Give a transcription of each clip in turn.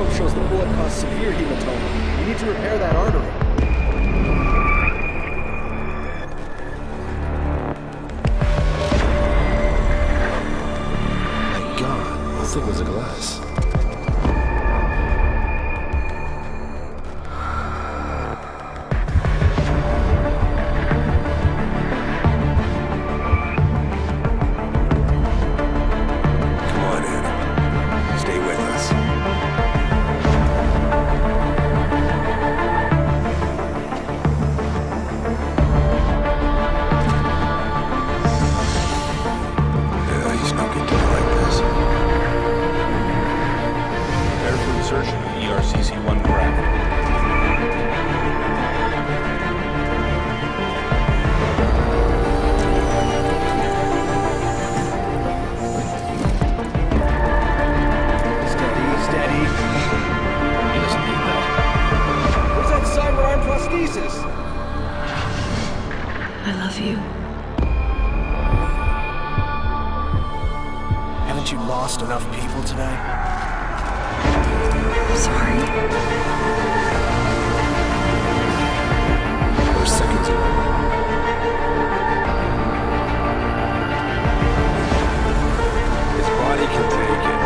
probe shows the bullet caused severe hematoma. We need to repair that artery. My God, how thick was the glass? I love you. Haven't you lost enough people today? I'm sorry. We're seconds away. His body can take it.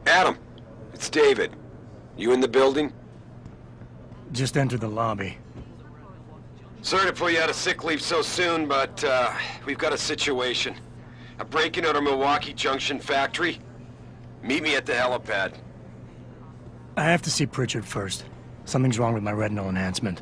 Adam, it's David. You in the building? Just entered the lobby. Sorry to pull you out of sick leave so soon, but we've got a situation. A break-in at our Milwaukee Junction factory. Meet me at the helipad. I have to see Pritchard first. Something's wrong with my retinal enhancement.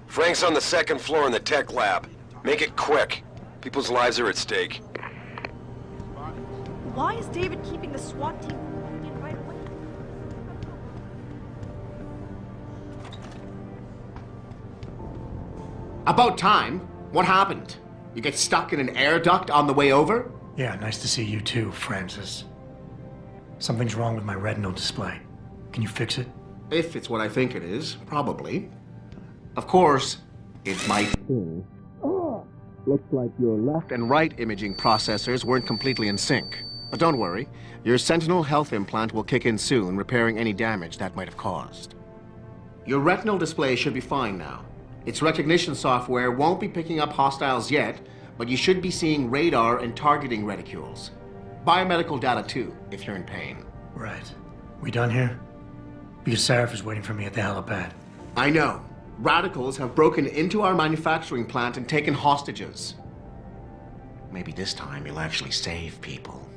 Frank's on the second floor in the tech lab. Make it quick. People's lives are at stake. Why is David keeping the SWAT team in right away? About time. What happened? You get stuck in an air duct on the way over? Yeah, nice to see you too, Francis. Something's wrong with my retinal display. Can you fix it? If it's what I think it is, probably. Of course, it might be. Looks like your left and right imaging processors weren't completely in sync. But don't worry, your Sentinel health implant will kick in soon, repairing any damage that might have caused. Your retinal display should be fine now. Its recognition software won't be picking up hostiles yet, but you should be seeing radar and targeting reticules. Biomedical data too, if you're in pain. Right. We done here? Because Sarif is waiting for me at the helipad. I know. Radicals have broken into our manufacturing plant and taken hostages. Maybe this time you'll actually save people.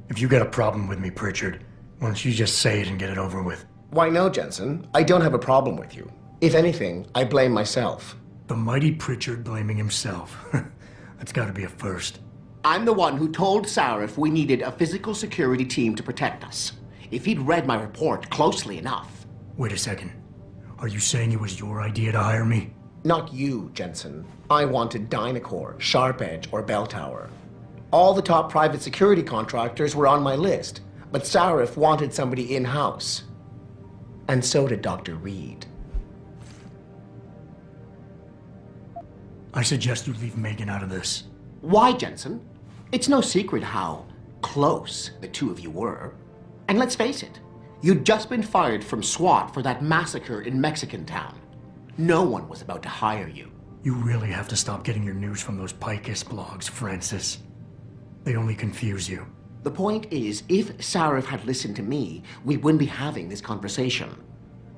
If you got a problem with me, Pritchard, why don't you just say it and get it over with? Why no, Jensen. I don't have a problem with you. If anything, I blame myself. The mighty Pritchard blaming himself. That's gotta be a first. I'm the one who told Sarif we needed a physical security team to protect us. If he'd read my report closely enough. Wait a second. Are you saying it was your idea to hire me? Not you, Jensen. I wanted Dynacore, Sharp Edge, or Bell Tower. All the top private security contractors were on my list, but Sarif wanted somebody in-house. And so did Dr. Reed. I suggest you leave Megan out of this. Why, Jensen? It's no secret how close the two of you were. And let's face it, you'd just been fired from SWAT for that massacre in Mexican town. No one was about to hire you. You really have to stop getting your news from those Picus blogs, Francis. They only confuse you. The point is, if Sarif had listened to me, we wouldn't be having this conversation.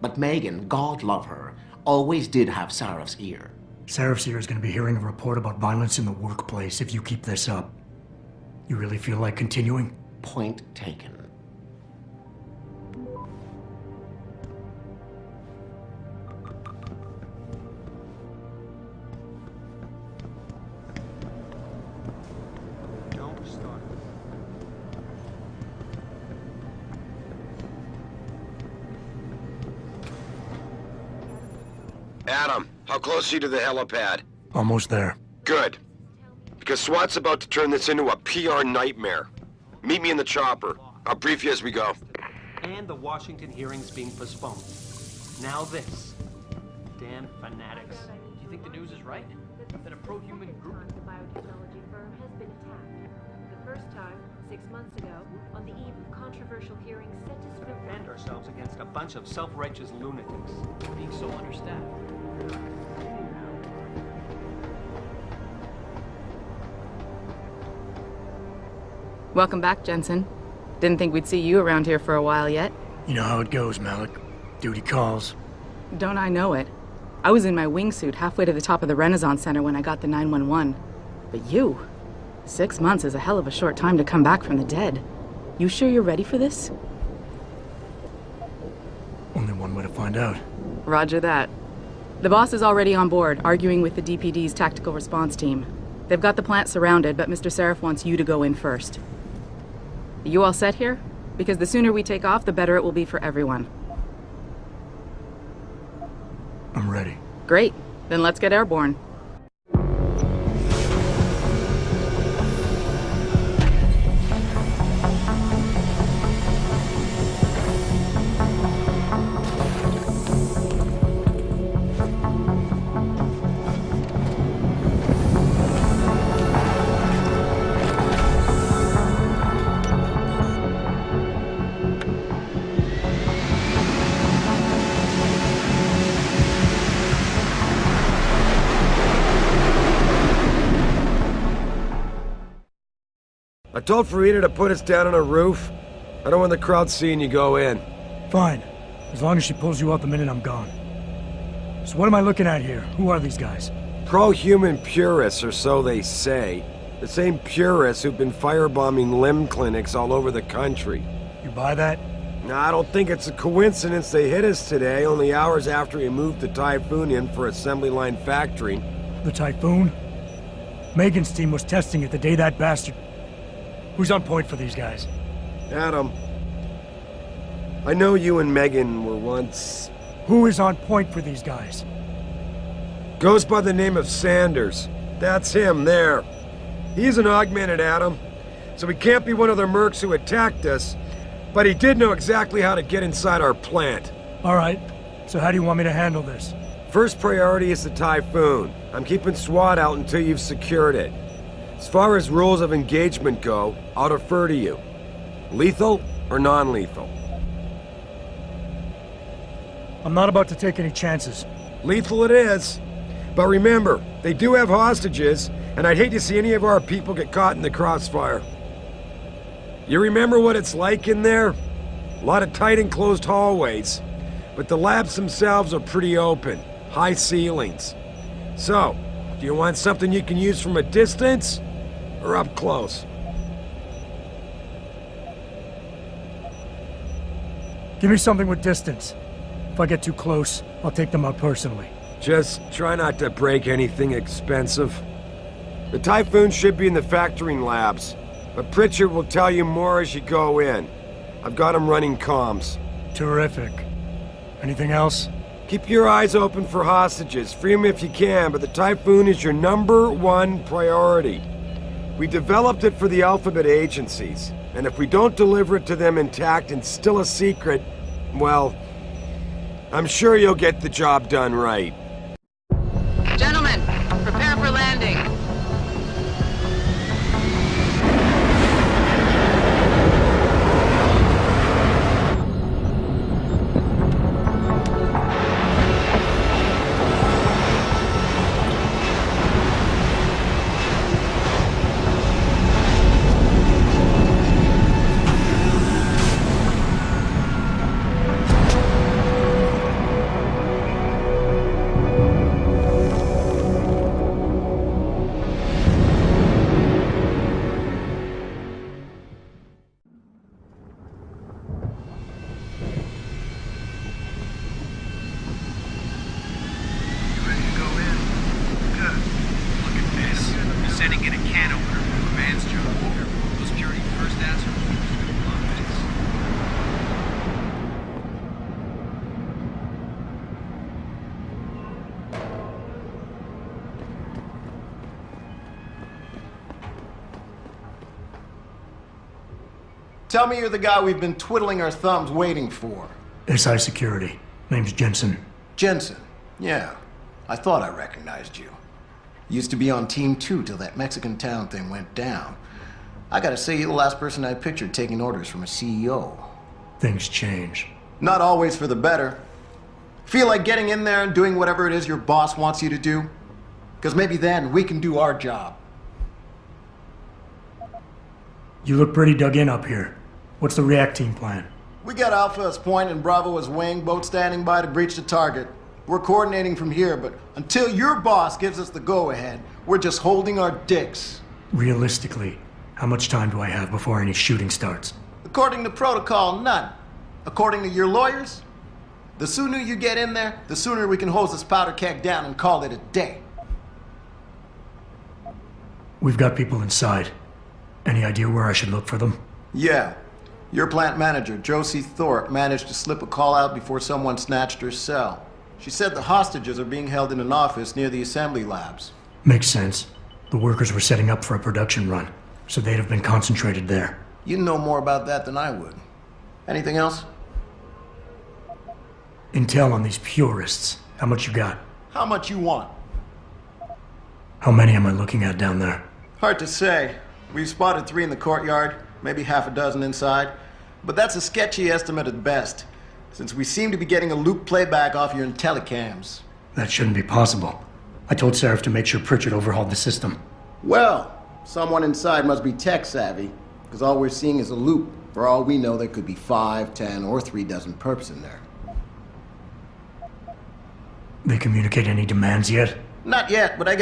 But Megan, God love her, always did have Sarif's ear. Sarif's ear is going to be hearing a report about violence in the workplace if you keep this up. You really feel like continuing? Point taken. Don't start. Adam, how close are you to the helipad? Almost there. Good. Because SWAT's about to turn this into a PR nightmare. Meet me in the chopper. I'll brief you as we go. And the Washington hearing's being postponed. Now this. Damn fanatics. Do you think the news is right? That a pro-human group... The biotechnology firm has been attacked. The first time, 6 months ago, on the eve of controversial hearings set to defend ourselves against a bunch of self-righteous lunatics. Being so understaffed. Welcome back, Jensen. Didn't think we'd see you around here for a while yet. You know how it goes, Malik. Duty calls. Don't I know it? I was in my wingsuit halfway to the top of the Renaissance Center when I got the 911. But you? 6 months is a hell of a short time to come back from the dead. You sure you're ready for this? Only one way to find out. Roger that. The boss is already on board, arguing with the DPD's tactical response team. They've got the plant surrounded, but Mr. Sarif wants you to go in first. You all set here? Because the sooner we take off, the better it will be for everyone. I'm ready. Great. Then let's get airborne. I told Farida to put us down on a roof. I don't want the crowd seeing you go in. Fine. As long as she pulls you out the minute I'm gone. So what am I looking at here? Who are these guys? Pro-human purists, or so they say. The same purists who've been firebombing limb clinics all over the country. You buy that? Nah, I don't think it's a coincidence they hit us today, only hours after we moved the Typhoon in for assembly line factory. The Typhoon? Megan's team was testing it the day that bastard... Who's on point for these guys? Adam, I know you and Megan were once... Who is on point for these guys? Goes by the name of Sanders. That's him, there. He's an augmented Adam, so he can't be one of the mercs who attacked us, but he did know exactly how to get inside our plant. All right, so how do you want me to handle this? First priority is the Typhoon. I'm keeping SWAT out until you've secured it. As far as rules of engagement go, I'll defer to you. Lethal or non-lethal? I'm not about to take any chances. Lethal it is. But remember, they do have hostages, and I'd hate to see any of our people get caught in the crossfire. You remember what it's like in there? A lot of tight enclosed hallways. But the labs themselves are pretty open. High ceilings. So, do you want something you can use from a distance? Or up close? Give me something with distance. If I get too close, I'll take them out personally. Just try not to break anything expensive. The Typhoon should be in the factoring labs, but Pritchard will tell you more as you go in. I've got him running comms. Terrific. Anything else? Keep your eyes open for hostages. Free them if you can, but the Typhoon is your #1 priority. We developed it for the Alphabet agencies, and if we don't deliver it to them intact and still a secret, well, I'm sure you'll get the job done right. Gentlemen, prepare for landing. Tell me you're the guy we've been twiddling our thumbs waiting for. SI Security. Name's Jensen. Jensen. Yeah. I thought I recognized you. Used to be on Team 2 till that Mexican town thing went down. I gotta say, you're the last person I pictured taking orders from a CEO. Things change. Not always for the better. Feel like getting in there and doing whatever it is your boss wants you to do? Because maybe then we can do our job. You look pretty dug in up here. What's the react team plan? We got Alpha as point and Bravo as wing, both standing by to breach the target. We're coordinating from here, but until your boss gives us the go-ahead, we're just holding our dicks. Realistically, how much time do I have before any shooting starts? According to protocol, none. According to your lawyers, the sooner you get in there, the sooner we can hose this powder keg down and call it a day. We've got people inside. Any idea where I should look for them? Yeah. Your plant manager, Josie Thorpe, managed to slip a call out before someone snatched her cell. She said the hostages are being held in an office near the assembly labs. Makes sense. The workers were setting up for a production run, so they'd have been concentrated there. You know more about that than I would. Anything else? Intel on these purists. How much you got? How much you want? How many am I looking at down there? Hard to say. We've spotted 3 in the courtyard, maybe half a dozen inside. But that's a sketchy estimate at best, since we seem to be getting a loop playback off your telecams. That shouldn't be possible. I told Seraph to make sure Pritchard overhauled the system. Well, someone inside must be tech savvy, because all we're seeing is a loop. For all we know, there could be 5, 10, or 3 dozen perps in there. They communicate any demands yet? Not yet, but I guess